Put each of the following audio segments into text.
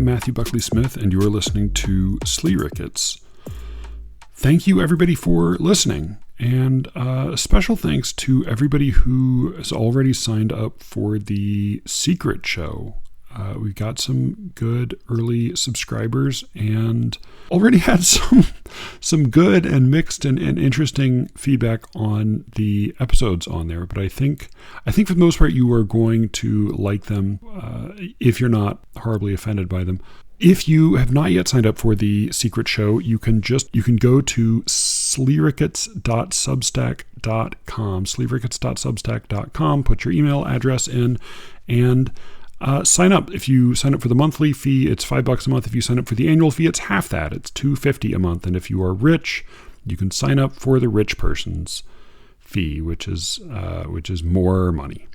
Matthew Buckley Smith, and you're listening to Slee Rickets. Thank you, everybody, for listening. And special thanks to everybody who has already signed up for the Secret Show. We've got some good early subscribers and already had some good and mixed and interesting feedback on the episodes on there. But I think for the most part, you are going to like them if you're not horribly offended by them. If you have not yet signed up for the Secret Show, you can go to sleerickets.substack.com, sleerickets.substack.com, put your email address in, and sign up. If you sign up for the monthly fee, it's $5 a month. If you sign up for the annual fee, it's half that. It's $2.50 a month. And if you are rich, you can sign up for the rich person's fee, which is more money.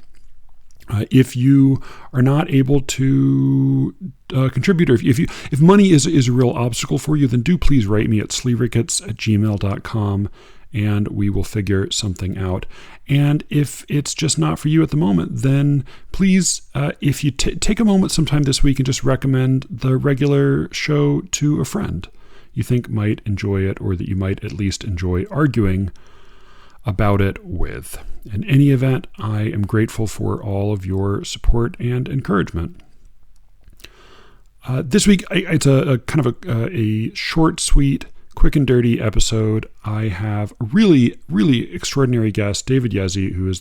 If you are not able to contribute, or if money is a real obstacle for you, then do please write me at sleerickets@gmail.com, and we will figure something out. And if it's just not for you at the moment, then please, if you take a moment sometime this week and just recommend the regular show to a friend you think might enjoy it, or that you might at least enjoy arguing about it with. In any event, I am grateful for all of your support and encouragement. This week, it's a kind of a short, sweet, quick and dirty episode. I have a really, really extraordinary guest, David Yezzi, who is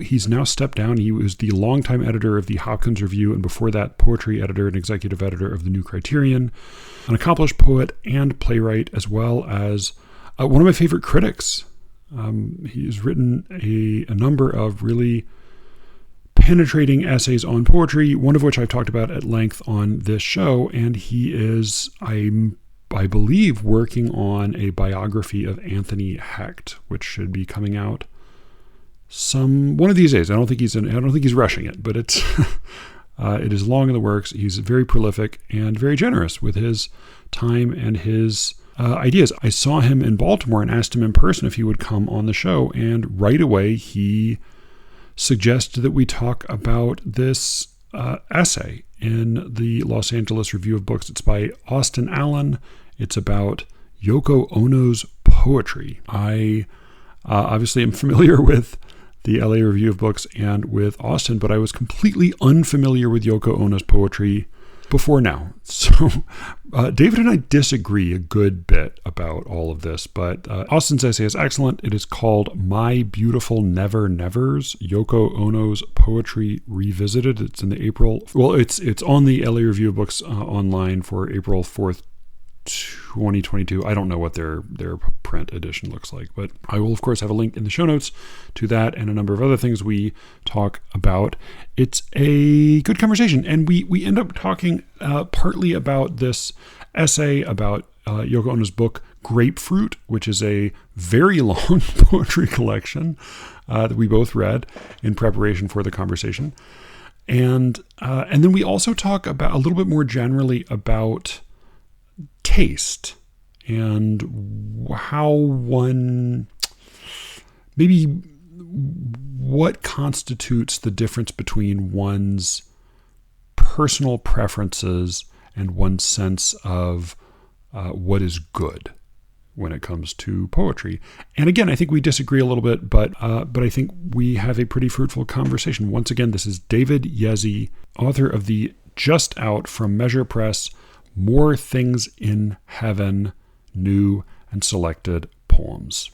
he's now stepped down. He was the longtime editor of the Hopkins Review, and before that, poetry editor and executive editor of the New Criterion, an accomplished poet and playwright, as well as one of my favorite critics. He's written a number of really penetrating essays on poetry, one of which I've talked about at length on this show, and he is, I believe, working on a biography of Anthony Hecht, which should be coming out one of these days. I don't think he's rushing it, but it is long in the works. He's very prolific and very generous with his time and his ideas. I saw him in Baltimore and asked him in person if he would come on the show, and right away he suggested that we talk about this essay in the Los Angeles Review of Books. It's by Austin Allen. It's about Yoko Ono's poetry. I obviously am familiar with the LA Review of Books and with Austin, but I was completely unfamiliar with Yoko Ono's poetry before now. So David and I disagree a good bit about all of this, but Austin's essay is excellent. It is called My Beautiful Never Nevers, Yoko Ono's Poetry Revisited. It's in the it's on the LA Review of Books online for April 4th, 2022. I don't know what their print edition looks like, but I will of course have a link in the show notes to that and a number of other things we talk about. It's a good conversation, and we end up talking partly about this essay about Yoko Ono's book Grapefruit, which is a very long poetry collection that we both read in preparation for the conversation, and then we also talk about a little bit more generally about taste and how what constitutes the difference between one's personal preferences and one's sense of what is good when it comes to poetry. And again, I think we disagree a little bit, but I think we have a pretty fruitful conversation. Once again, this is David Yezzi, author of the just out from Measure Press More Things in Heaven, New and Selected Poems.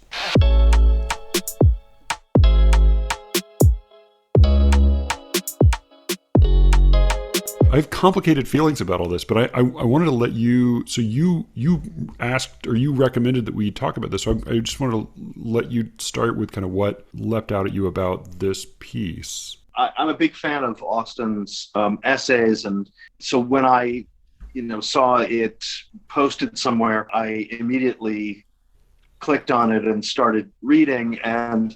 I have complicated feelings about all this, but I wanted to let you, so you asked, or you recommended that we talk about this, so I just wanted to let you start with kind of what leapt out at you about this piece. I'm a big fan of Austin's essays, and so when I saw it posted somewhere, I immediately clicked on it and started reading. And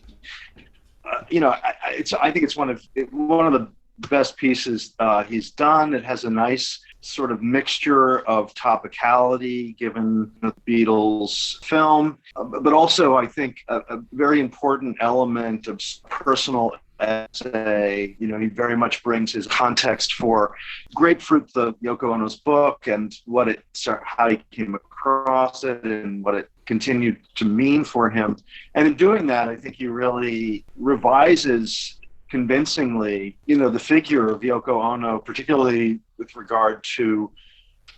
I think it's one of the best pieces he's done. It has a nice sort of mixture of topicality given the Beatles film, but also I think a very important element of personal essay. He very much brings his context for Grapefruit, the Yoko Ono's book, and how he came across it and what it continued to mean for him. And in doing that, I think he really revises convincingly, the figure of Yoko Ono, particularly with regard to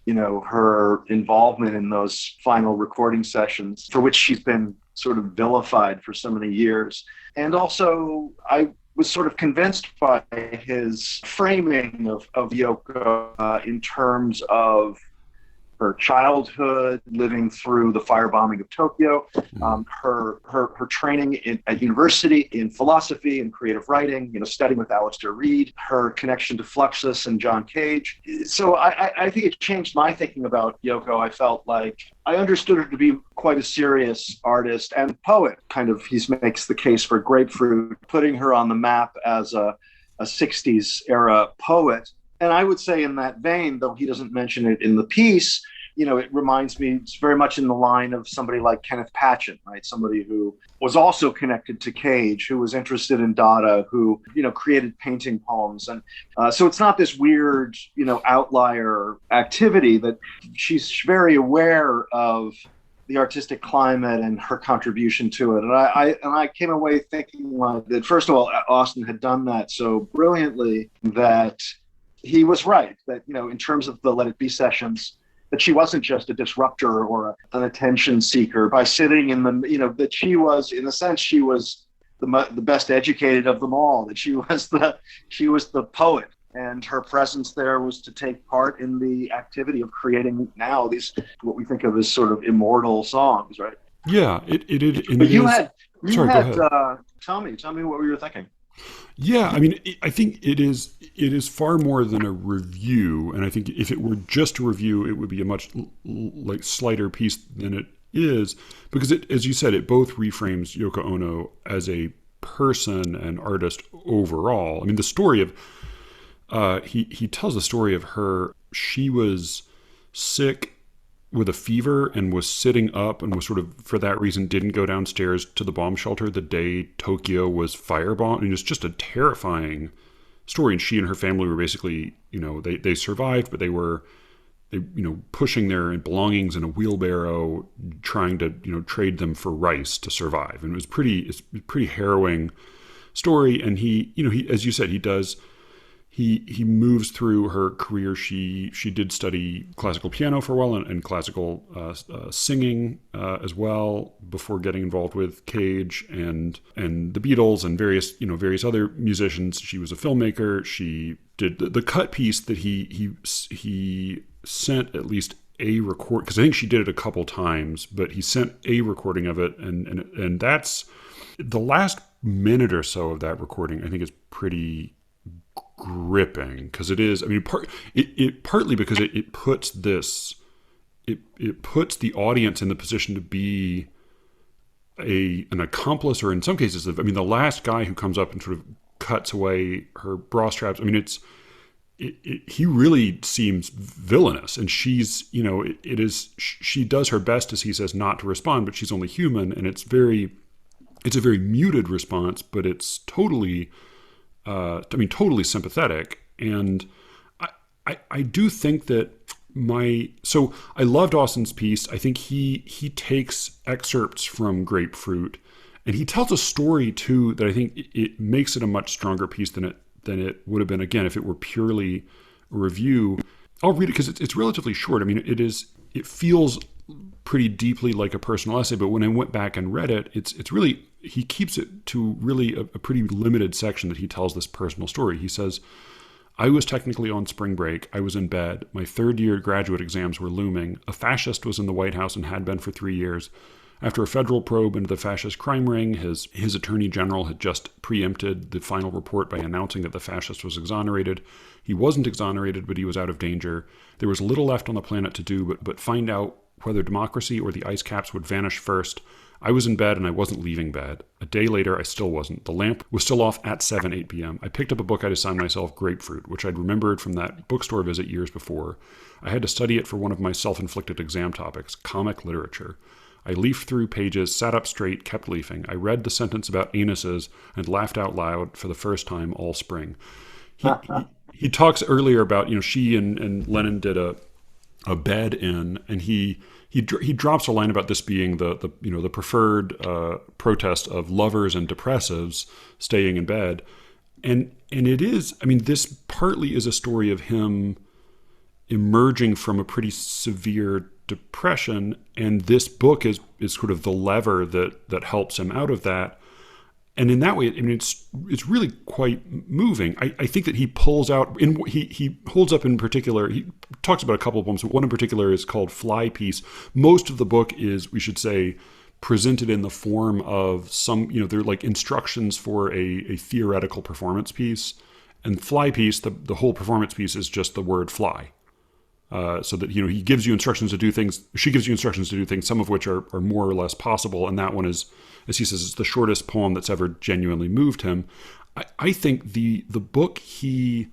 her involvement in those final recording sessions for which she's been sort of vilified for so many years. And also, I was sort of convinced by his framing of Yoko in terms of her childhood, living through the firebombing of Tokyo, her training at university in philosophy and creative writing, studying with Alistair Reed, her connection to Fluxus and John Cage. So I think it changed my thinking about Yoko. I felt like I understood her to be quite a serious artist and poet. He makes the case for Grapefruit, putting her on the map as a 60s era poet. And I would say in that vein, though he doesn't mention it in the piece, it reminds me, it's very much in the line of somebody like Kenneth Patchen, right? Somebody who was also connected to Cage, who was interested in Dada, who, created painting poems. And so it's not this weird, outlier activity, that she's very aware of the artistic climate and her contribution to it. And I came away thinking that, first of all, Austin had done that so brilliantly that he was right, that, in terms of the Let It Be sessions, that she wasn't just a disruptor or an attention seeker by sitting in the, that she was, in a sense, she was the best educated of them all, that she was the poet. And her presence there was to take part in the activity of creating now these, what we think of as sort of immortal songs, right? Yeah, it But you had, tell me what you were thinking. Yeah, I mean, I think it is far more than a review, and I think if it were just a review, it would be a much slighter piece than it is, because it, as you said, it both reframes Yoko Ono as a person and artist overall. I mean, the story of he tells the story of her. She was sick with a fever and was sitting up and was sort of, for that reason, didn't go downstairs to the bomb shelter the day Tokyo was firebombed. And it's just a terrifying story. And she and her family were basically, they survived, but they pushing their belongings in a wheelbarrow, trying to, trade them for rice to survive. And it's a pretty harrowing story. And he, as you said, he moves through her career. She did study classical piano for a while and classical singing as well before getting involved with Cage and the Beatles and various other musicians. She was a filmmaker. She did the cut piece that he sent at least a record, because I think she did it a couple times, but he sent a recording of it, and that's the last minute or so of that recording. I think is pretty gripping, because it is, I mean, partly because it puts it puts the audience in the position to be an accomplice, or in some cases, I mean, the last guy who comes up and sort of cuts away her bra straps. I mean, he really seems villainous, and she's, she does her best, as he says, not to respond, but she's only human, and it's a very muted response, but it's totally totally sympathetic. And I do think that so I loved Austin's piece. I think he takes excerpts from Grapefruit, and he tells a story too that I think it makes it a much stronger piece than it would have been, again, if it were purely a review. I'll read it because it's relatively short. I mean, it feels pretty deeply like a personal essay, but when I went back and read it, it's really, he keeps it to really a pretty limited section that he tells this personal story. He says, "I was technically on spring break. I was in bed. My third year graduate exams were looming. A fascist was in the White House and had been for 3 years. After a federal probe into the fascist crime ring, his attorney general had just preempted the final report by announcing that the fascist was exonerated. He wasn't exonerated, but he was out of danger. There was little left on the planet to do but find out whether democracy or the ice caps would vanish first. I was in bed and I wasn't leaving bed. A day later, I still wasn't. The lamp was still off at 8 p.m. I picked up a book I'd assigned myself, Grapefruit, which I'd remembered from that bookstore visit years before. I had to study it for one of my self-inflicted exam topics, comic literature. I leafed through pages, sat up straight, kept leafing. I read the sentence about anuses and laughed out loud for the first time all spring. He talks earlier about, she and Lennon did a bed in, and he drops a line about this being the preferred protest of lovers and depressives staying in bed. And it is, this partly is a story of him emerging from a pretty severe depression, and this book is sort of the lever that helps him out of that. And in that way, it's really quite moving. I think that he pulls out, he holds up in particular, he talks about a couple of poems, but one in particular is called Fly Piece. Most of the book is, we should say, presented in the form of some, they're like instructions for a theoretical performance piece. And Fly Piece, the whole performance piece is just the word fly. So that, he gives you instructions to do things, she gives you instructions to do things, some of which are more or less possible. And that one is, as he says, it's the shortest poem that's ever genuinely moved him. I think the book he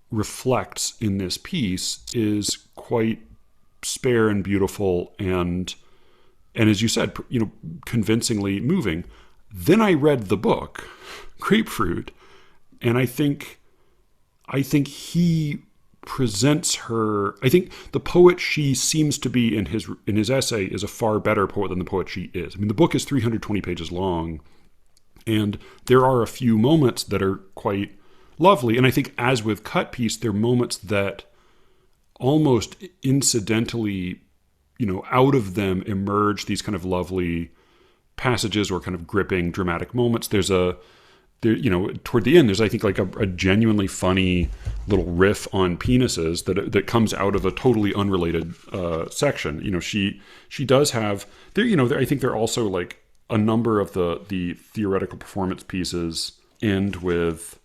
reflects in this piece is quite spare and beautiful and as you said, convincingly moving. Then I read the book, Grapefruit, and I think he presents her. I think the poet she seems to be in his essay is a far better poet than the poet she is. The book is 320 pages long, and there are a few moments that are quite lovely. And I think, as with Cut Piece, there are moments that almost incidentally, out of them emerge these kind of lovely passages or kind of gripping dramatic moments. Toward the end, there's, I think, like a genuinely funny little riff on penises that comes out of a totally unrelated section. She does have there. I think there are also like a number of the theoretical performance pieces end with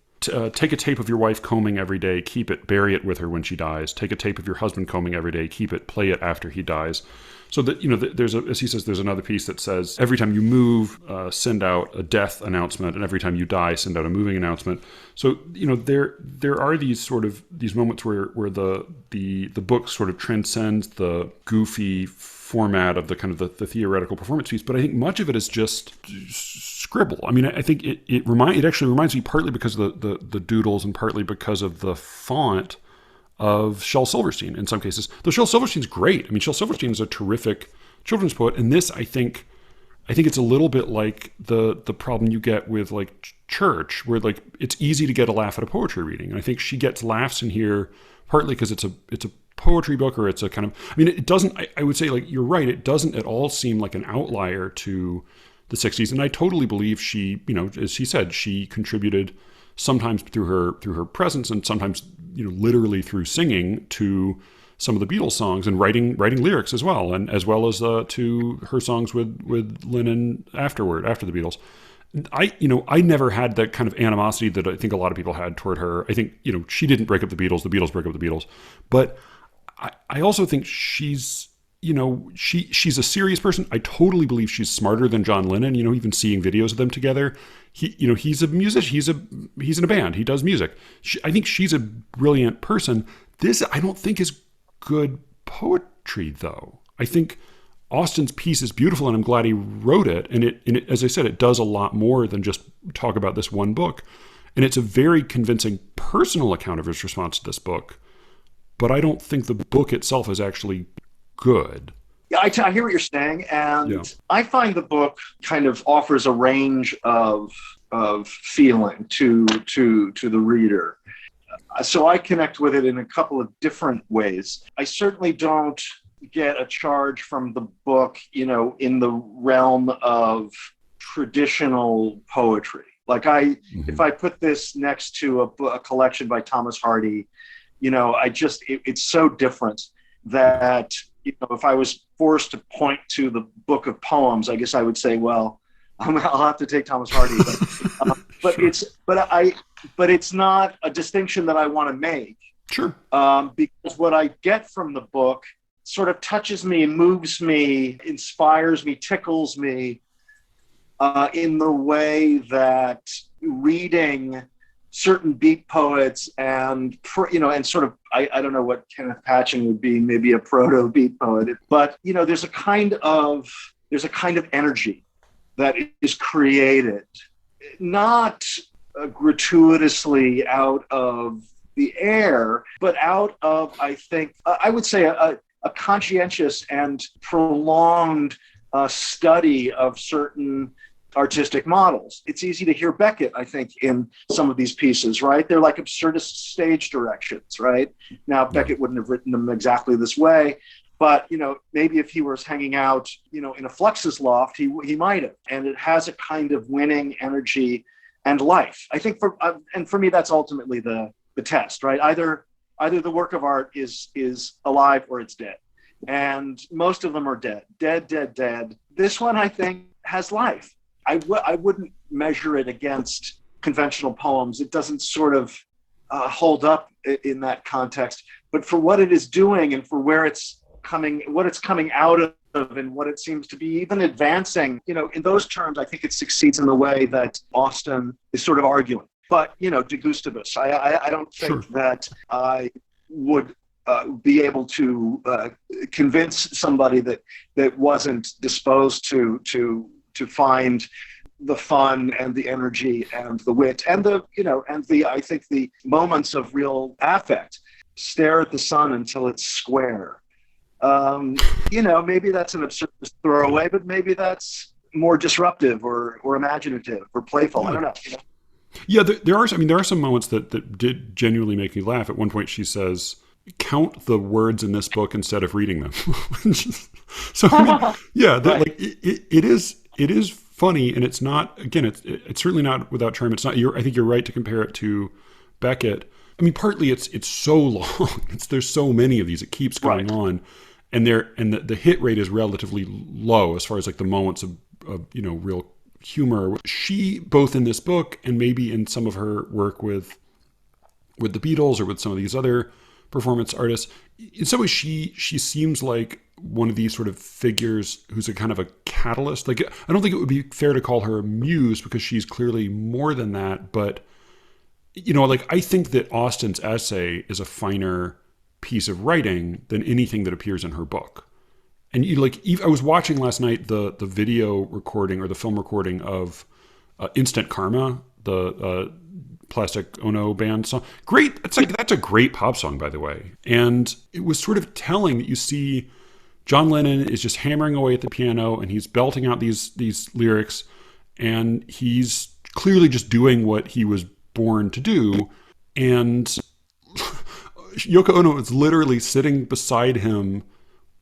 take a tape of your wife combing every day, keep it, bury it with her when she dies. Take a tape of your husband combing every day, keep it, play it after he dies. So that, there's as he says, there's another piece that says, every time you move, send out a death announcement, and every time you die, send out a moving announcement. So, there are these moments where the book sort of transcends the goofy format of the kind of the theoretical performance piece, but I think much of it is just scribble. I think it actually reminds me, partly because of the doodles and partly because of the font of Shel Silverstein in some cases. Though Shel Silverstein's great. Shel Silverstein is a terrific children's poet, and this, I think it's a little bit like the problem you get with like Church, where like it's easy to get a laugh at a poetry reading. And I think she gets laughs in here partly because it's a poetry book, or it's a kind of, it doesn't, I would say, like, you're right, it doesn't at all seem like an outlier to the 60s. And I totally believe she, as she said, she contributed sometimes through her presence and sometimes, literally through singing to some of the Beatles songs and writing lyrics as well. And as well as to her songs with Lennon after the Beatles. I never had that kind of animosity that I think a lot of people had toward her. I think, she didn't break up the Beatles broke up the Beatles. But I also think she's a serious person. I totally believe she's smarter than John Lennon, even seeing videos of them together. He's a musician. He's in a band. He does music. I think she's a brilliant person. This, I don't think, is good poetry, though. I think Austen's piece is beautiful, and I'm glad he wrote it. And it, as I said, it does a lot more than just talk about this one book. And it's a very convincing personal account of his response to this book. But I don't think the book itself is actually good. Yeah, I hear what you're saying, and I find the book kind of offers a range of feeling to the reader. So I connect with it in a couple of different ways. I certainly don't get a charge from the book, in the realm of traditional poetry. Like if I put this next to a collection by Thomas Hardy, it's so different that, if I was forced to point to the book of poems, I guess I would say, well, I'll have to take Thomas Hardy. But sure. But it's not a distinction that I want to make. Sure. Because what I get from the book sort of touches me, moves me, inspires me, tickles me in the way that reading certain beat poets and and sort of I don't know what Kenneth Patchen would be, maybe a proto beat poet, but there's a kind of energy that is created, not gratuitously out of the air, but out of, I think, I would say a conscientious and prolonged study of certain artistic models. It's easy to hear Beckett, I think, in some of these pieces, right? They're like absurdist stage directions, right? Now, Beckett wouldn't have written them exactly this way, but, maybe if he was hanging out, in a Fluxus loft, he might have. And it has a kind of winning energy and life. I think for me, that's ultimately the test, right? Either the work of art is alive or it's dead. And most of them are dead. This one, I think, has life. I wouldn't measure it against conventional poems. It doesn't sort of hold up in that context. But for what it is doing and for where it's coming, what it's coming out of, and what it seems to be even advancing, in those terms, I think it succeeds in the way that Austen is sort of arguing. But, de gustibus, I don't think that I would be able to convince somebody that wasn't disposed to find the fun and the energy and the wit and the I think the moments of real affect. Stare at the sun until it's square. Maybe that's an absurd throwaway, but maybe that's more disruptive or imaginative or playful. I don't know. Yeah, there are some moments that did genuinely make me laugh. At one point, she says, "Count the words in this book instead of reading them." So it is funny, and it's not. Again, it's certainly not without charm. It's not. I think you're right to compare it to Beckett. I mean, partly it's so long. There's so many of these. It keeps going on, and the hit rate is relatively low as far as like the moments of real humor. She, both in this book and maybe in some of her work with the Beatles or with some of these other performance artists, in some ways she seems like one of these sort of figures who's a kind of a catalyst. Like, I don't think it would be fair to call her a muse because she's clearly more than that, but I think that Austen's essay is a finer piece of writing than anything that appears in her book. And I was watching last night the video recording or the film recording of Instant Karma, the Plastic Ono band song. Great. That's a great pop song, by the way. And it was sort of telling that you see John Lennon is just hammering away at the piano and he's belting out these lyrics, and he's clearly just doing what he was born to do. And Yoko Ono is literally sitting beside him,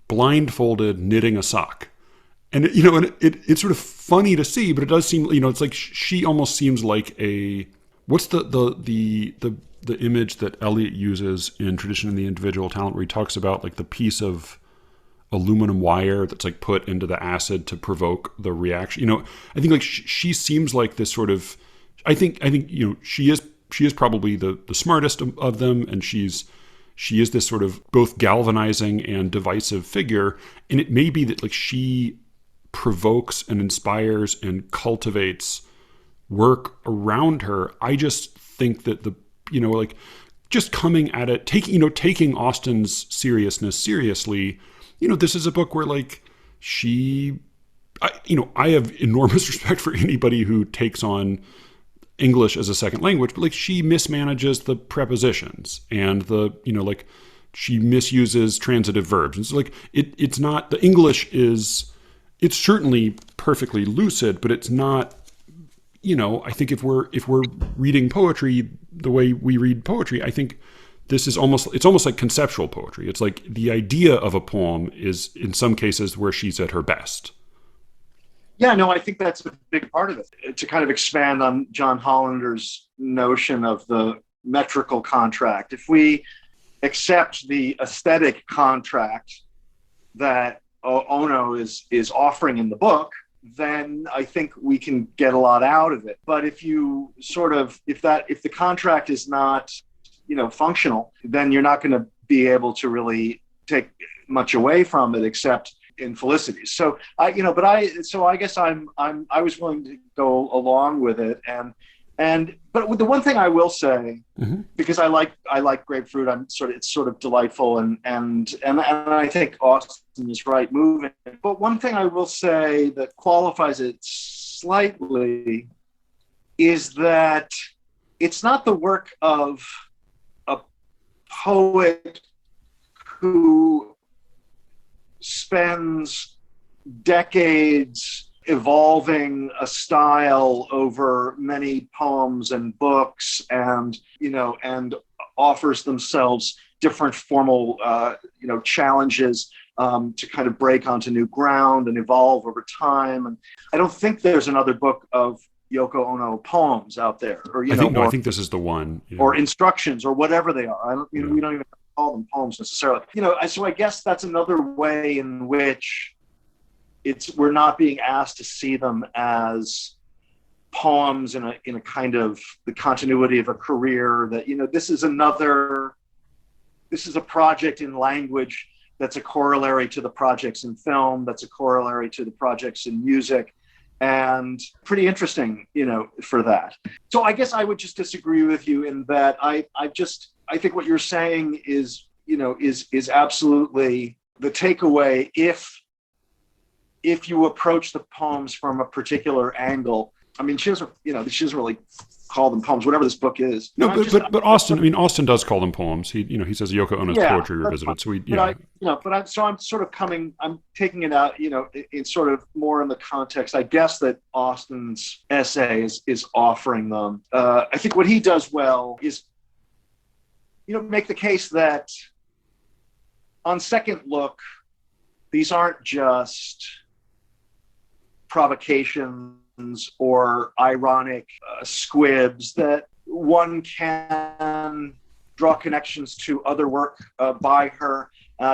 blindfolded, knitting a sock. And it's sort of funny to see, but it does seem, it's like she almost seems like a, what's the image that Eliot uses in Tradition and the Individual Talent, where he talks about like the piece of aluminum wire that's like put into the acid to provoke the reaction. I think like she seems like this sort of, I think she is probably the smartest of them, and she is this sort of both galvanizing and divisive figure. And it may be that like she provokes and inspires and cultivates work around her. I just think that just coming at it, taking Austen's seriousness seriously, this is a book where like I have enormous respect for anybody who takes on English as a second language, but like she mismanages the prepositions and she misuses transitive verbs. And so like it's not, the English it's certainly perfectly lucid, but it's not, I think if we're reading poetry the way we read poetry, I think it's almost like conceptual poetry. It's like the idea of a poem is in some cases where she's at her best. Yeah, no, I think that's a big part of it. To kind of expand on John Hollander's notion of the metrical contract, if we accept the aesthetic contract that Ono is offering in the book, then I think we can get a lot out of it. But if you if the contract is not, functional, then you're not going to be able to really take much away from it except in felicities. So I guess I was willing to go along with it, and But the one thing I will say, Hmm. because I like grapefruit, it's sort of delightful, and I think Austin is right moving. But one thing I will say that qualifies it slightly is that it's not the work of a poet who spends decades evolving a style over many poems and books, and offers themselves different formal challenges to kind of break onto new ground and evolve over time. And I don't think there's another book of Yoko Ono poems out there, or I think no, I think this is the one. Yeah. or instructions or whatever they are. I don't, Yeah. we don't even call them poems necessarily. So I guess that's another way in which we're not being asked to see them as poems in a kind of the continuity of a career. That this is a project in language that's a corollary to the projects in film, that's a corollary to the projects in music, and pretty interesting, for that. So I guess I would just disagree with you in that I think what you're saying is absolutely the takeaway if you approach the poems from a particular angle. I mean, she doesn't really call them poems, whatever this book is. No, but Austin, I mean, Austin does call them poems. He says Yoko Ono's poetry revisited. So I'm taking it out, it's sort of more in the context, I guess, that Austin's essay is offering them. I think what he does well is, make the case that on second look, these aren't just provocations or ironic squibs, that one can draw connections to other work by her,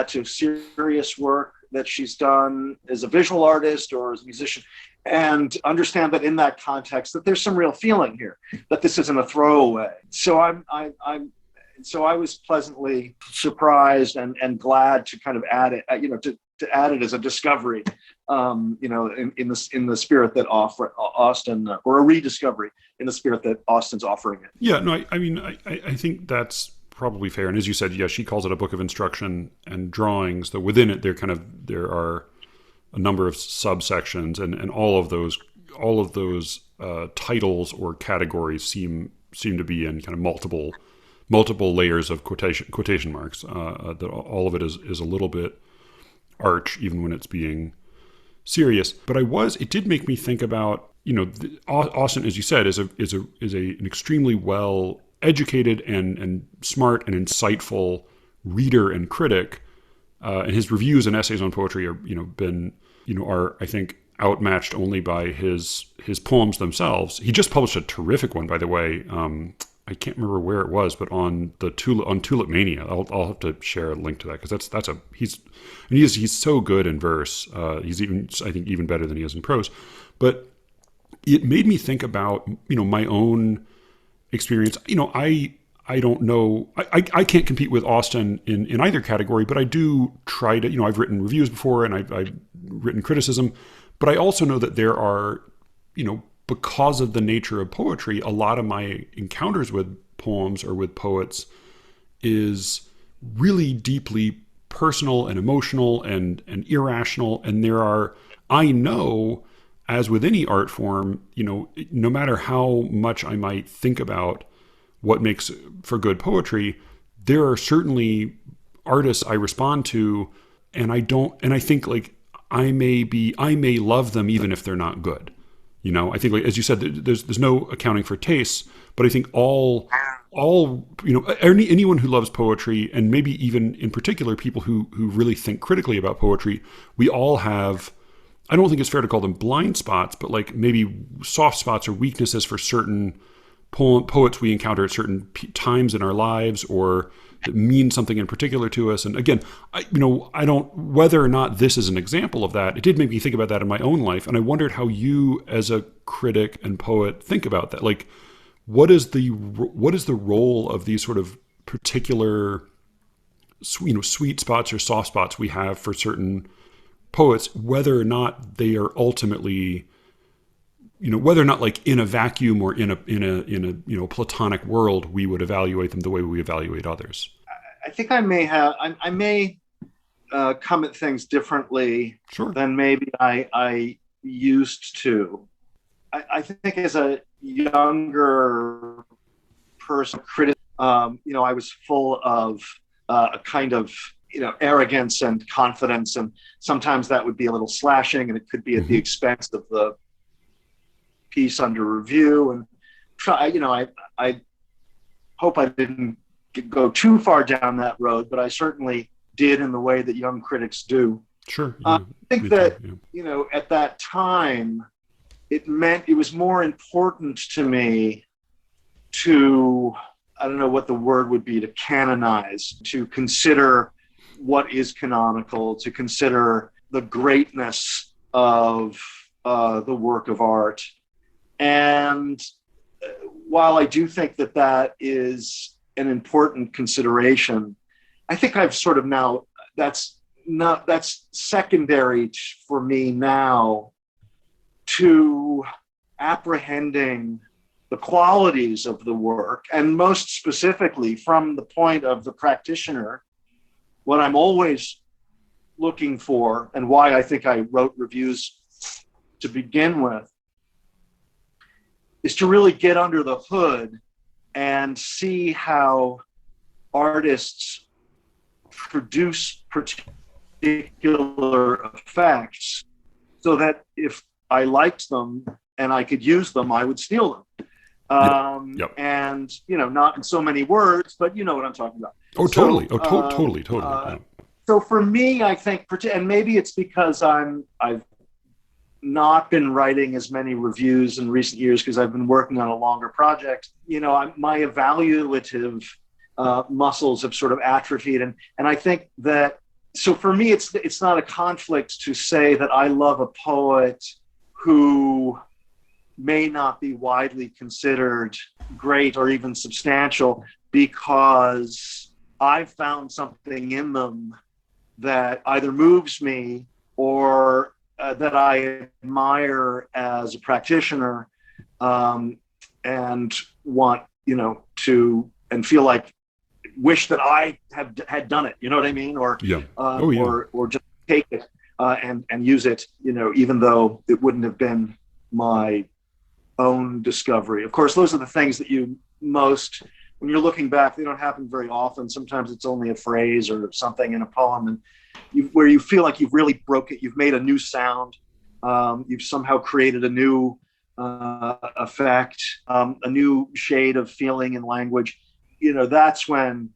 to serious work that she's done as a visual artist or as a musician, and understand that in that context that there's some real feeling here, that this isn't a throwaway. So I was pleasantly surprised and glad to kind of add it, to add it as a discovery, in the spirit that Austin, or a rediscovery in the spirit that Austin's offering it. Yeah, no, I think that's probably fair. And as you said, yeah, she calls it a book of instruction and drawings, though within it there are a number of subsections, and all of those titles or categories seem to be in kind of multiple layers of quotation marks. That all of it is a little bit arch, even when it's being serious. But it did make me think about, Austin, as you said, is an extremely well educated and smart and insightful reader and critic. And his reviews and essays on poetry are I think outmatched only by his poems themselves. He just published a terrific one, by the way. I can't remember where it was, but on Tulip Mania. I'll have to share a link to that, because he's so good in verse. He's even better than he is in prose. But it made me think about my own experience. I don't know. I can't compete with Austin in either category, but I do try to. I've written reviews before, and I've written criticism, but I also know that there are because of the nature of poetry, a lot of my encounters with poems or with poets is really deeply personal and emotional and irrational. And I know, as with any art form, no matter how much I might think about what makes for good poetry, there are certainly artists I respond to, and I think like I may love them even if they're not good. I think, like, as you said, there's no accounting for tastes, but I think anyone who loves poetry, and maybe even in particular people who really think critically about poetry, we all have, I don't think it's fair to call them blind spots, but like maybe soft spots or weaknesses for certain poets we encounter at certain times in our lives, or that mean something in particular to us. And again, I don't, whether or not this is an example of that, it did make me think about that in my own life. And I wondered how you, as a critic and poet, think about that. Like, what is the role of these sort of particular, sweet spots or soft spots we have for certain poets, whether or not they are ultimately whether or not like in a vacuum or in a platonic world, we would evaluate them the way we evaluate others. I think I may come at things differently Sure. than maybe I used to. I think as a younger person, I was full of a kind of arrogance and confidence, and sometimes that would be a little slashing, and it could be at the expense of the piece under review. And I hope I didn't go too far down that road, but I certainly did in the way that young critics do. Sure. I think that at that time, it was more important to me to, I don't know what the word would be, to canonize, to consider what is canonical, to consider the greatness of the work of art. And while I do think that that is an important consideration, I think I've sort of now, that's secondary for me now to apprehending the qualities of the work, and most specifically from the point of the practitioner. What I'm always looking for, and why I think I wrote reviews to begin with, is to really get under the hood and see how artists produce particular effects, so that if I liked them and I could use them, I would steal them. Yep. And, not in so many words, but you know what I'm talking about. Oh, totally. Totally. So for me, I think, and maybe it's because I've not been writing as many reviews in recent years because I've been working on a longer project. My evaluative muscles have sort of atrophied, and I think that. So for me, it's not a conflict to say that I love a poet who may not be widely considered great or even substantial, because I've found something in them that either moves me or that I admire as a practitioner, and want, to, and feel like, wish that I had done it, you know what I mean? Or, or just take it and use it, even though it wouldn't have been my own discovery. Of course, those are the things that when you're looking back, they don't happen very often. Sometimes it's only a phrase or something in a poem, and where you feel like you've really broke it. You've made a new sound. You've somehow created a new effect, a new shade of feeling and language. That's when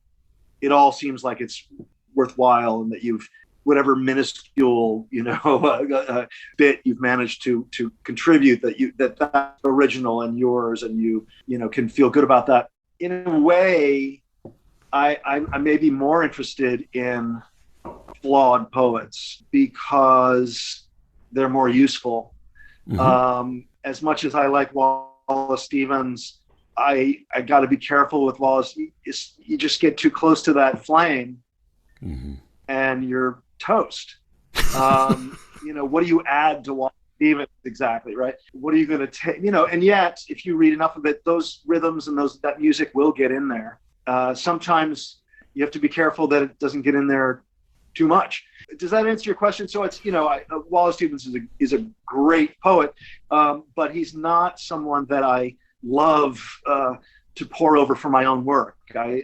it all seems like it's worthwhile, and that you've, whatever minuscule, bit you've managed to contribute, that's original and yours, and you can feel good about that. In a way, I may be more interested in flawed poets because they're more useful. As much as I like Wallace Stevens, I got to be careful with Wallace. You just get too close to that flame, and you're toast. What do you add to Wallace Stevens exactly, right? What are you going to take? And yet, if you read enough of it, those rhythms and that music will get in there. Sometimes you have to be careful that it doesn't get in there too much. Does that answer your question? So it's, Wallace Stevens is a great poet, but he's not someone that I love to pore over for my own work. I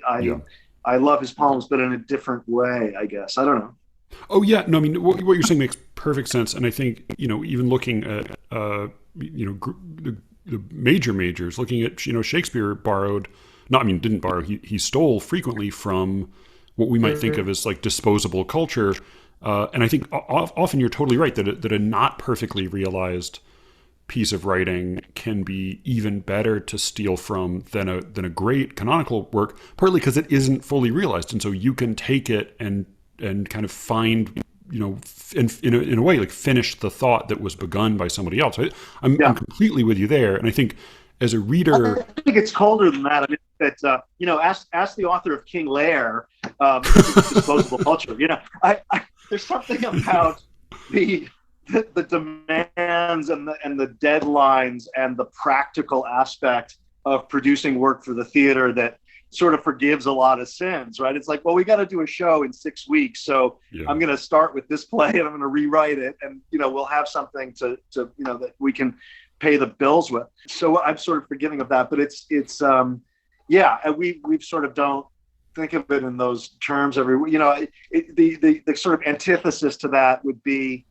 love his poems, but in a different way, I guess. I don't know. Oh yeah, no, I mean what you're saying makes perfect sense, and I think even looking at the majors, looking at Shakespeare didn't borrow, he stole frequently from what we might think of as like disposable culture, and I think often you're totally right that a not perfectly realized piece of writing can be even better to steal from than a great canonical work, partly because it isn't fully realized, and so you can take it and kind of find, in a way, like finish the thought that was begun by somebody else. I'm completely with you there, and I think as a reader, I think it's colder than that. I mean, that ask the author of King Lear, disposable culture. There's something about the the demands and the deadlines and the practical aspect of producing work for the theater that sort of forgives a lot of sins, right? It's like, well, we got to do a show in 6 weeks, so I'm going to start with this play and I'm going to rewrite it, and we'll have something to that we can pay the bills with. So I'm sort of forgiving of that, but it's we've sort of don't think of it in those terms the sort of antithesis to that would be,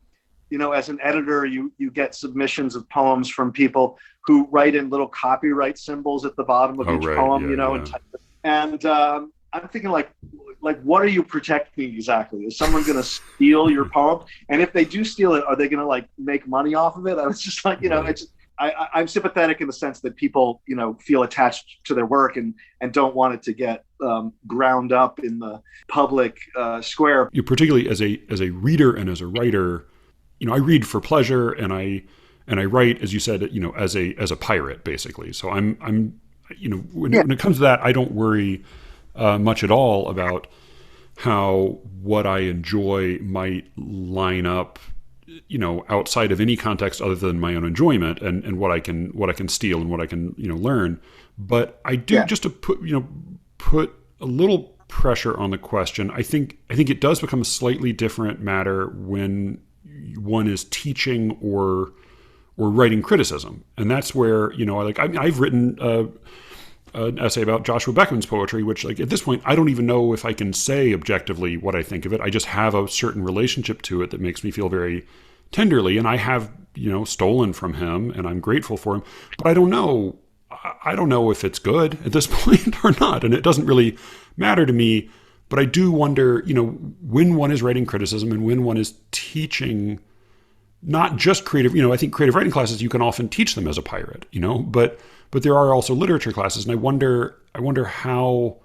as an editor, you get submissions of poems from people who write in little copyright symbols at the bottom of each poem, and I'm thinking like, what are you protecting exactly? Is someone going to steal your poem? And if they do steal it, are they going to like make money off of it? I was just like, I'm sympathetic in the sense that people, feel attached to their work and don't want it to get ground up in the public square. You particularly as a reader and as a writer, I read for pleasure, and I write, as you said, as a pirate basically. So I'm when it comes to that, I don't worry much at all about how what I enjoy might line up, outside of any context other than my own enjoyment, and what I can steal and what I can learn. But I do, just to put a little pressure on the question. I think it does become a slightly different matter when one is teaching or writing criticism, and that's where I've written an essay about Joshua Beckman's poetry, which at this point I don't even know if I can say objectively what I think of it. I just have a certain relationship to it that makes me feel very tenderly, and I have stolen from him, and I'm grateful for him. But I don't know if it's good at this point or not, and it doesn't really matter to me. But I do wonder, when one is writing criticism and when one is teaching, not just creative. I think creative writing classes, you can often teach them as a pirate, but there are also literature classes, and I wonder how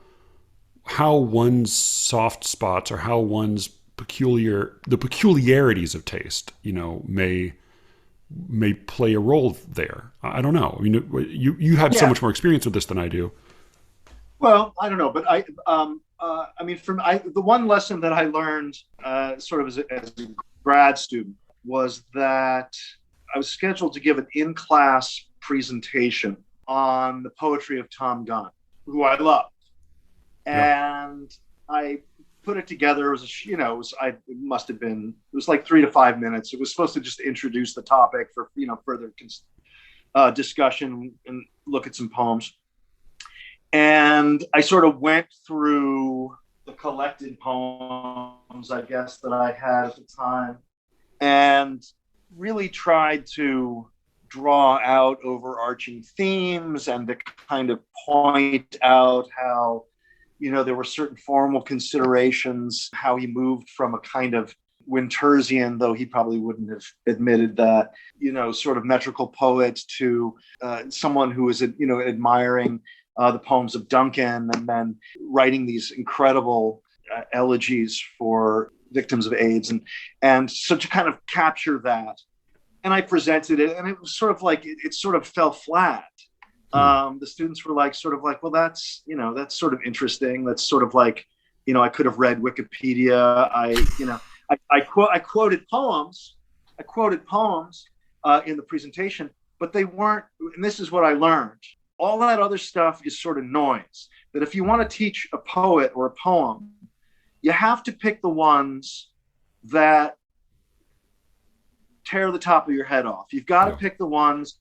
one's soft spots or how one's the peculiarities of taste, may play a role there. I don't know. I mean, you have so much more experience with this than I do. Well, I don't know, but the one lesson that I learned sort of as a grad student was that I was scheduled to give an in-class presentation on the poetry of Tom Gunn, who I love. And I put it together. It was it was like 3 to 5 minutes. It was supposed to just introduce the topic for, further discussion and look at some poems. And I sort of went through the collected poems, I guess, that I had at the time, and really tried to draw out overarching themes and to kind of point out how, there were certain formal considerations, how he moved from a kind of Wintersian, though he probably wouldn't have admitted that, sort of metrical poet to someone who was, admiring the poems of Duncan, and then writing these incredible elegies for victims of AIDS, and so to kind of capture that. And I presented it, and it was sort of like it sort of fell flat. The students were well, that's sort of interesting. That's sort of like, I could have read Wikipedia. I quoted poems. In the presentation, but they weren't. And this is what I learned. All that other stuff is sort of noise. That if you want to teach a poet or a poem, you have to pick the ones that tear the top of your head off. You've got to pick the ones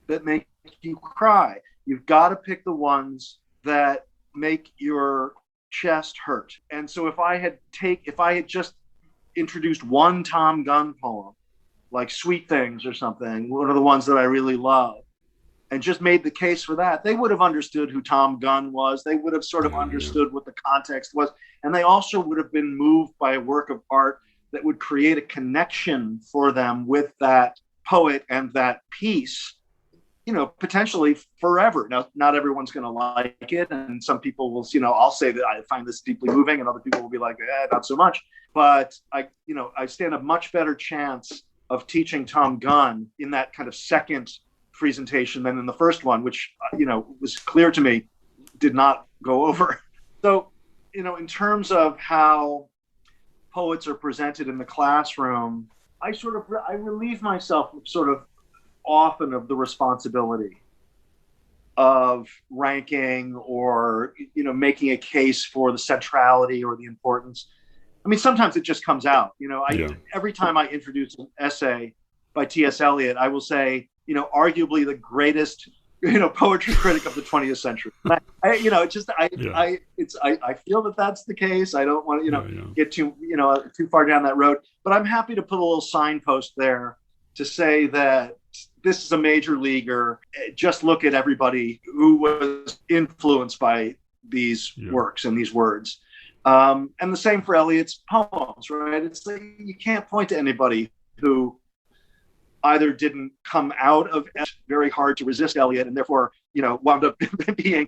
that make you cry. You've got to pick the ones that make your chest hurt. And so if I had just introduced one Tom Gunn poem, like Sweet Things or something, one of the ones that I really love, and just made the case for that, they would have understood who Tom Gunn was. They would have sort of understood what the context was. And they also would have been moved by a work of art that would create a connection for them with that poet and that piece, potentially forever. Now, not everyone's going to like it. And some people will, I'll say that I find this deeply moving, and other people will be like, not so much. But I stand a much better chance of teaching Tom Gunn in that kind of second presentation than in the first one, which, was clear to me did not go over. So, in terms of how poets are presented in the classroom, I relieve myself sort of often of the responsibility of ranking or making a case for the centrality or the importance. I mean, sometimes it just comes out. Yeah. Every time I introduce an essay by T.S. Eliot, I will say, arguably the greatest, poetry critic of the 20th century. I feel that that's the case. I don't want to, get too far down that road. But I'm happy to put a little signpost there to say that this is a major leaguer. Just look at everybody who was influenced by these works and these words. And the same for Eliot's poems, right? It's like you can't point to anybody who either didn't come out of it very hard to resist Eliot and therefore, wound up being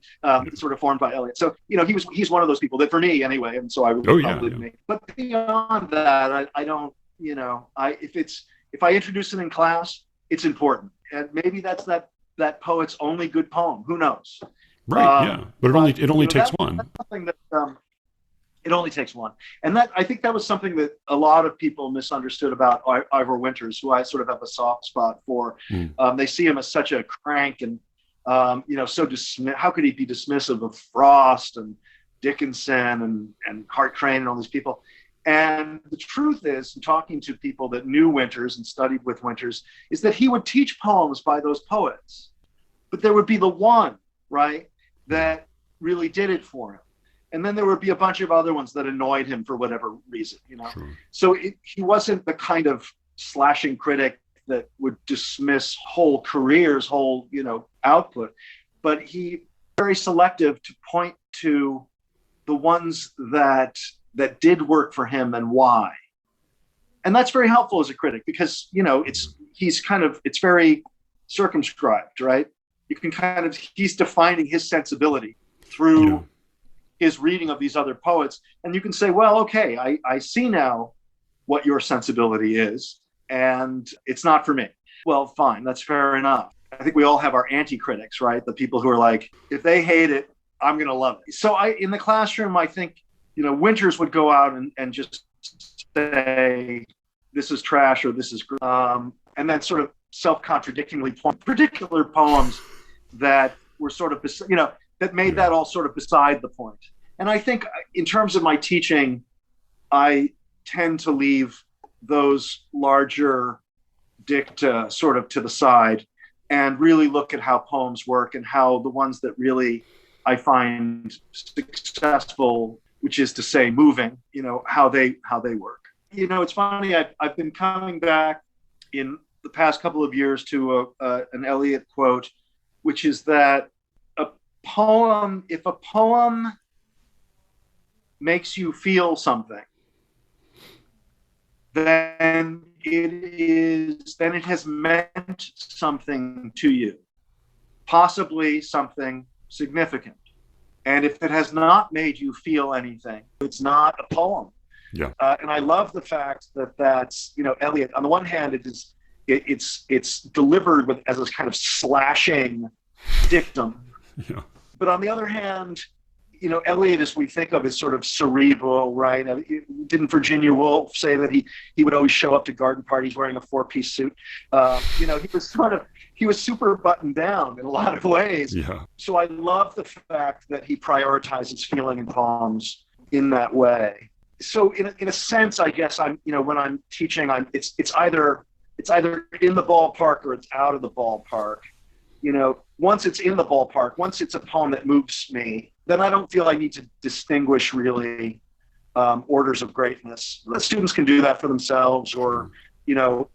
sort of formed by Eliot. So, he's one of those people that for me anyway, and so I would probably make. But beyond that, I don't, if I introduce it in class, it's important. And maybe that's that poet's only good poem. Who knows? Right, But it only takes one. That's something that it only takes one. And that, I think that was something that a lot of people misunderstood about Ivor Winters, who I sort of have a soft spot for. They see him as such a crank and, so how could he be dismissive of Frost and Dickinson and Hart Crane and all these people? And the truth is, talking to people that knew Winters and studied with Winters, is that he would teach poems by those poets. But there would be the one, right, that really did it for him. And then there would be a bunch of other ones that annoyed him for whatever reason, Sure. So he wasn't the kind of slashing critic that would dismiss whole careers, whole, output. But he very selective to point to the ones that did work for him and why. And that's very helpful as a critic because, it's very circumscribed, right? You can he's defining his sensibility through his reading of these other poets. And you can say, well, okay, I see now what your sensibility is, and it's not for me. Well, fine, that's fair enough. I think we all have our anti-critics, right? The people who are like, if they hate it, I'm going to love it. So in the classroom, I think, Winters would go out and just say, this is trash or this is, and then sort of self-contradictingly point particular poems that were sort of, that made that all sort of beside the point. And I think in terms of my teaching, I tend to leave those larger dicta sort of to the side and really look at how poems work and how the ones that really I find successful, which is to say moving, how they work. It's funny, I've been coming back in the past couple of years to an Eliot quote, which is that if a poem makes you feel something, then it has meant something to you, possibly something significant. And if it has not made you feel anything, it's not a poem. Yeah. And I love the fact that that's, Eliot, on the one hand, it's delivered as a kind of slashing dictum. Yeah. But on the other hand, Eliot, as we think of, is sort of cerebral, right? Didn't Virginia Woolf say that he would always show up to garden parties wearing a 4-piece suit? He was super buttoned down in a lot of ways. Yeah. So I love the fact that he prioritizes feeling in poems in that way. So in a sense, I guess when I'm teaching, it's either in the ballpark or it's out of the ballpark. Once it's in the ballpark, once it's a poem that moves me, then I don't feel I need to distinguish really orders of greatness. The students can do that for themselves, or the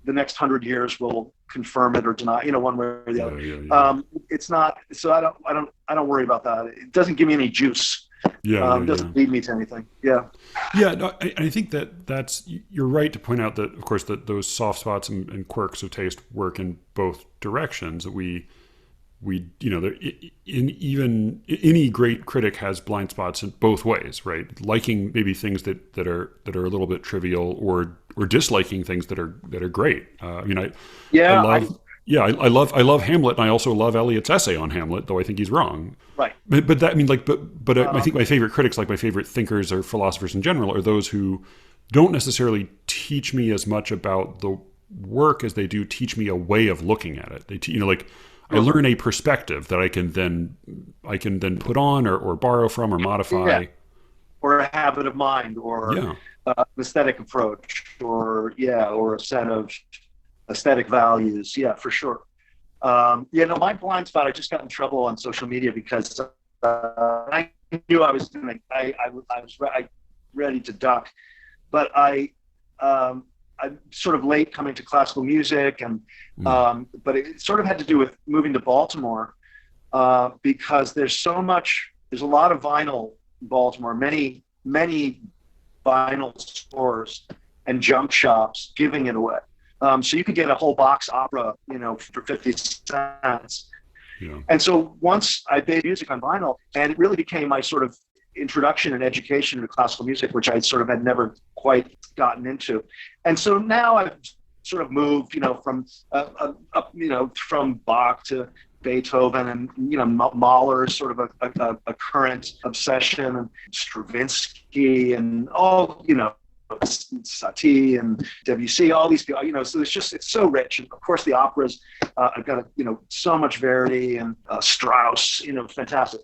next 100 years will confirm it or deny, one way or the other. Yeah. It's not. So I don't worry about that. It doesn't give me any juice. It doesn't lead me to anything. Yeah. Yeah. No, I think you're right to point out that, of course, that those soft spots and quirks of taste work in both directions. That we any great critic has blind spots in both ways, right? Liking maybe things that are a little bit trivial, or disliking things that are great. I love Hamlet, and I also love Eliot's essay on Hamlet, though I think he's wrong. Right. But I think my favorite critics, like my favorite thinkers or philosophers in general, are those who don't necessarily teach me as much about the work as they do teach me a way of looking at it. They, like I learn a perspective that I can then put on or borrow from or modify. Yeah. Or a habit of mind, or Yeah. an aesthetic approach, or a set of aesthetic values. Yeah, for sure. My blind spot. I just got in trouble on social media because I knew I was doing. I was ready to duck, but I'm sort of late coming to classical music, and but it sort of had to do with moving to Baltimore because there's a lot of vinyl in Baltimore, many vinyl stores and junk shops giving it away. So you could get a whole box opera, for 50 cents. Yeah. And so once I made music on vinyl, and it really became my sort of introduction and education to classical music, which I sort of had never quite gotten into. And so now I've sort of moved, from from Bach to Beethoven, and Mahler is sort of a current obsession, and Stravinsky, and all Satie and Debussy, all these people, so it's so rich. And of course the operas, I've got so much Verdi and Strauss, fantastic.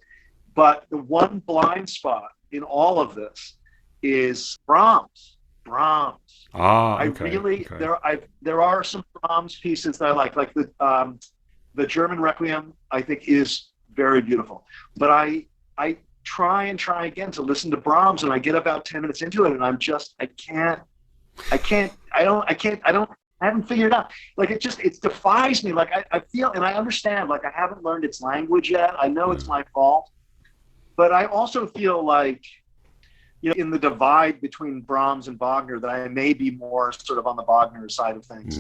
But the one blind spot in all of this is Brahms. There are some Brahms pieces that I like the German Requiem, I think, is very beautiful. But I try again to listen to Brahms, and I get about 10 minutes into it, and I haven't figured it out. Like it defies me. Like I feel, and I understand, like I haven't learned its language yet. I know it's my fault, but I also feel like, in the divide between Brahms and Wagner, that I may be more sort of on the Wagner side of things.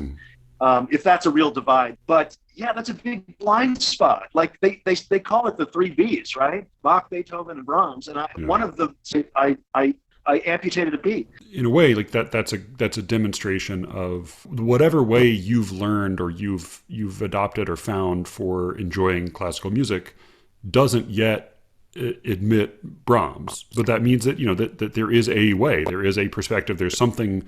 If that's a real divide. But yeah, that's a big blind spot. Like they call it the 3 Bs, right? Bach, Beethoven, and Brahms. And one of them, I amputated a B. In a way, like that's a demonstration of whatever way you've learned or you've adopted or found for enjoying classical music doesn't yet admit Brahms, but that means that that there is a way, there is a perspective, there's something,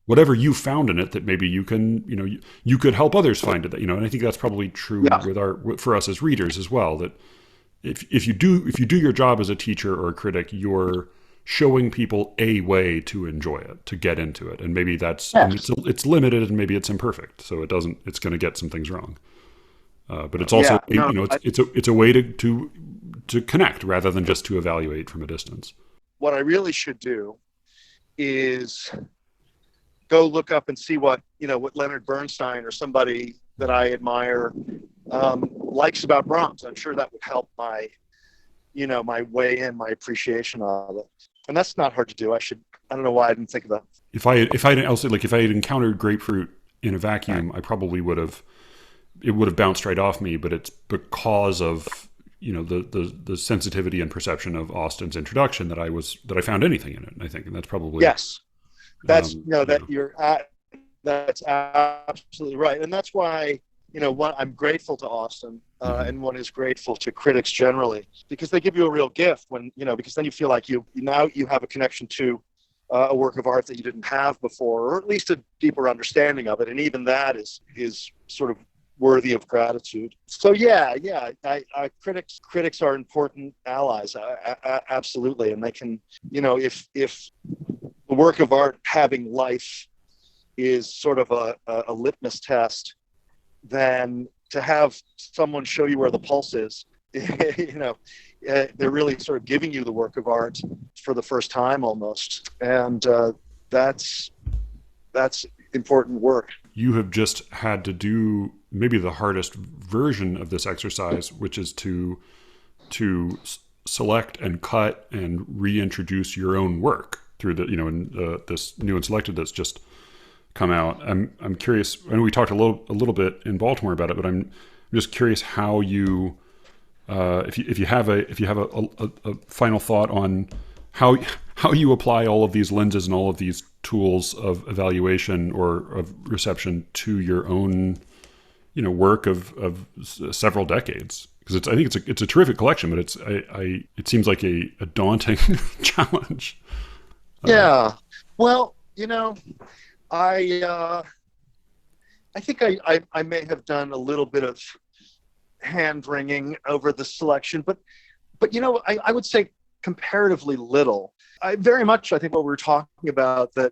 whatever you found in it, that maybe you can, you could help others find it. And I think that's probably true for us as readers as well. That if you do your job as a teacher or a critic, you're showing people a way to enjoy it, to get into it, and maybe that's it's limited and maybe it's imperfect, so it's going to get some things wrong. But it's also it's a way to connect rather than just to evaluate from a distance. What I really should do is go look up and see what Leonard Bernstein or somebody that I admire likes about Brahms. I'm sure that would help my way in, my appreciation of it. And that's not hard to do. I don't know why I didn't think of that. If I had encountered grapefruit in a vacuum, I probably it would have bounced right off me, but it's because of the sensitivity and perception of Austen's introduction that I found anything in it. I think, and that's probably that's that's absolutely right, and that's why I'm grateful to Austen, and one is grateful to critics generally, because they give you a real gift when because then you feel like you have a connection to a work of art that you didn't have before, or at least a deeper understanding of it, and even that is sort of worthy of gratitude. So critics are important allies, absolutely, and they can, if the work of art having life is sort of a litmus test, then to have someone show you where the pulse is, they're really sort of giving you the work of art for the first time almost, and that's important work. You have just had to do maybe the hardest version of this exercise, which is to select and cut and reintroduce your own work through this new and selected that's just come out. I'm curious. I know we talked a little bit in Baltimore about it, but I'm just curious how you, if you have a final thought on how you apply all of these lenses and all of these tools of evaluation or of reception to your own, work of several decades. Because I think it's a terrific collection, but it seems like a daunting challenge. Yeah. Well, You know, I think I may have done a little bit of hand wringing over the selection, but I would say comparatively little. I think what we were talking about, that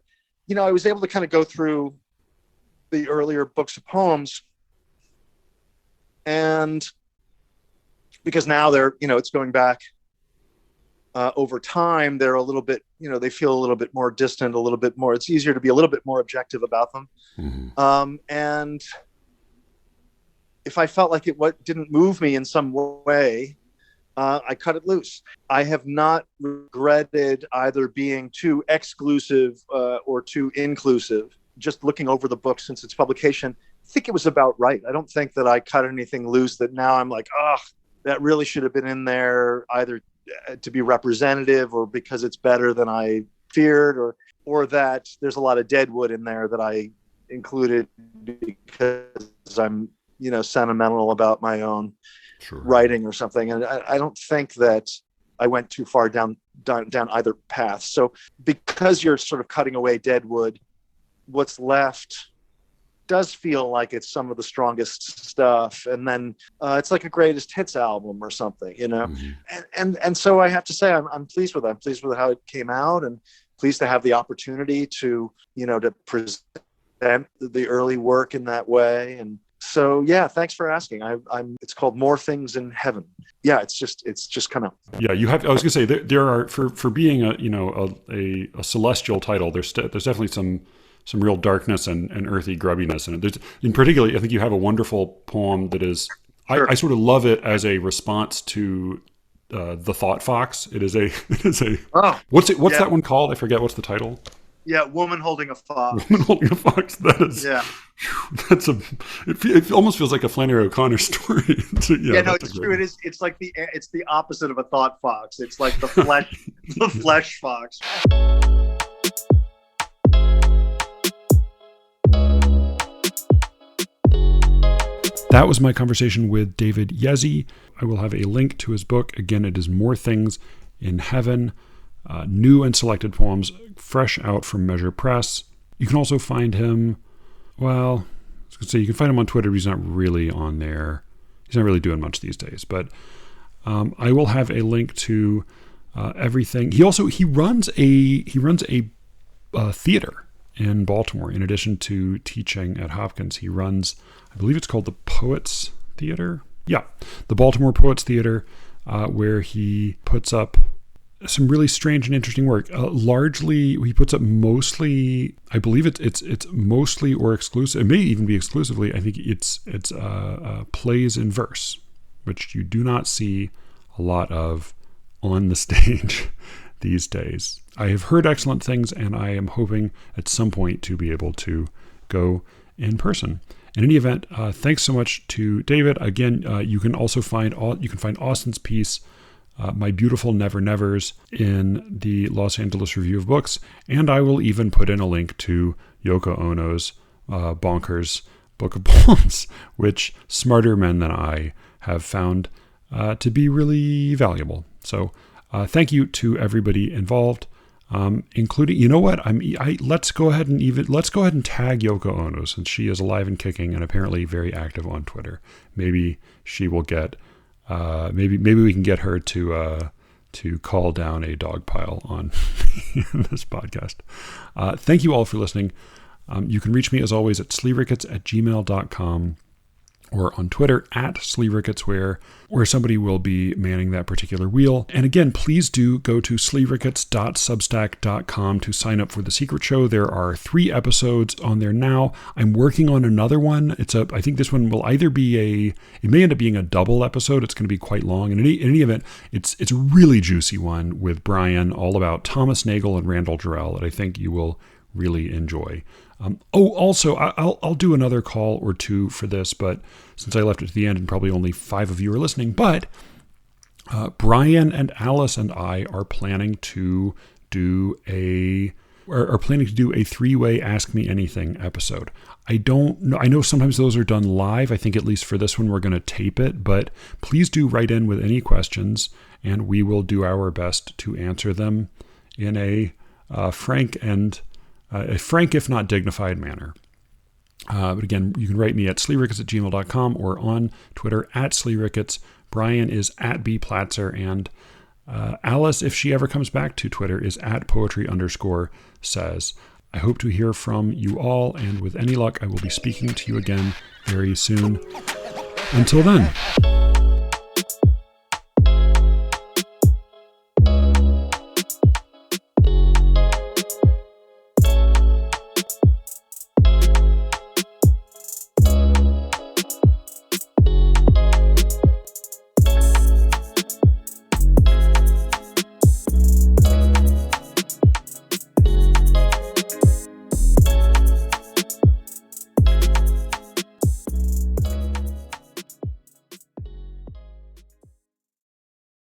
I was able to kind of go through the earlier books of poems, and because now they're it's going back over time, they're a little bit they feel a little bit more distant, a little bit more, it's easier to be a little bit more objective about them. And if I felt like what didn't move me in some way, I cut it loose. I have not regretted either being too exclusive or too inclusive. Just looking over the book since its publication, I think it was about right. I don't think that I cut anything loose that now I'm like, that really should have been in there, either to be representative or because it's better than I feared, or that there's a lot of dead wood in there that I included because I'm sentimental about my own writing or something. And I don't think that I went too far down either path. So because you're sort of cutting away dead wood, what's left does feel like it's some of the strongest stuff. And then it's like a greatest hits album or something, and so I have to say, I'm pleased with it. I'm pleased with how it came out, and pleased to have the opportunity to present the early work in that way. And so, yeah, thanks for asking. It's called More Things in Heaven. Yeah, it's just come out. Yeah, you have. I was going to say there are for being a celestial title. There's definitely some real darkness and earthy grubbiness in it. There's, in particular, I think you have a wonderful poem that is. Sure. I sort of love it as a response to the Thought Fox. It is a. Oh, what's that one called? I forget. What's the title? Yeah, Woman Holding a Fox. Woman Holding a Fox. That is. Yeah. It almost feels like a Flannery O'Connor story. It's true. It is. It's like it's the opposite of a thought fox. It's like the flesh, the flesh fox. That was my conversation with David Yezzi. I will have a link to his book. Again, it is More Things in Heaven, new and selected poems, fresh out from Measure Press. You can also find him, well, I was going to say you can find him on Twitter, but he's not really on there. He's not really doing much these days. But I will have a link to everything. He runs a theater in Baltimore. In addition to teaching at Hopkins, he runs, I believe it's called the Poets Theater. Yeah, the Baltimore Poets Theater, where he puts up some really strange and interesting work. Largely, he puts up mostly, I believe it's mostly or exclusive. It may even be exclusively. I think it's plays in verse, which you do not see a lot of on the stage these days. I have heard excellent things, and I am hoping at some point to be able to go in person. In any event, thanks so much to David. Again, you can also find Austin's piece, My Beautiful Never Nevers, in the Los Angeles Review of Books, and I will even put in a link to Yoko Ono's bonkers book of poems, which smarter men than I have found to be really valuable. So thank you to everybody involved, including, you know what? Let's go ahead and tag Yoko Ono, since she is alive and kicking and apparently very active on Twitter. Maybe she will get. Maybe we can get her to call down a dog pile on this podcast. Thank you all for listening. You can reach me as always at sleerickets@gmail.com. or on Twitter @SleeRickets, where somebody will be manning that particular wheel. And again, please do go to sleerickets.substack.com to sign up for The Secret Show. There are 3 episodes on there now. I'm working on another one. I think this one will either be it may end up being a double episode. It's going to be quite long. And in any event, it's a really juicy one with Brian, all about Thomas Nagel and Randall Jarrell, that I think you will really enjoy. Also, I'll do another call or two for this, but since I left it to the end and probably only 5 of you are listening, but Brian and Alice and I are planning to do a 3-way Ask Me Anything episode. I don't know. I know sometimes those are done live. I think at least for this one, we're going to tape it, but please do write in with any questions, and we will do our best to answer them in a frank and a frank, if not dignified manner. But again, you can write me at sleerickets@gmail.com or on Twitter at sleerickets. Brian is at bplatzer, and Alice, if she ever comes back to Twitter, is at poetry_says. I hope to hear from you all, and with any luck, I will be speaking to you again very soon. Until then.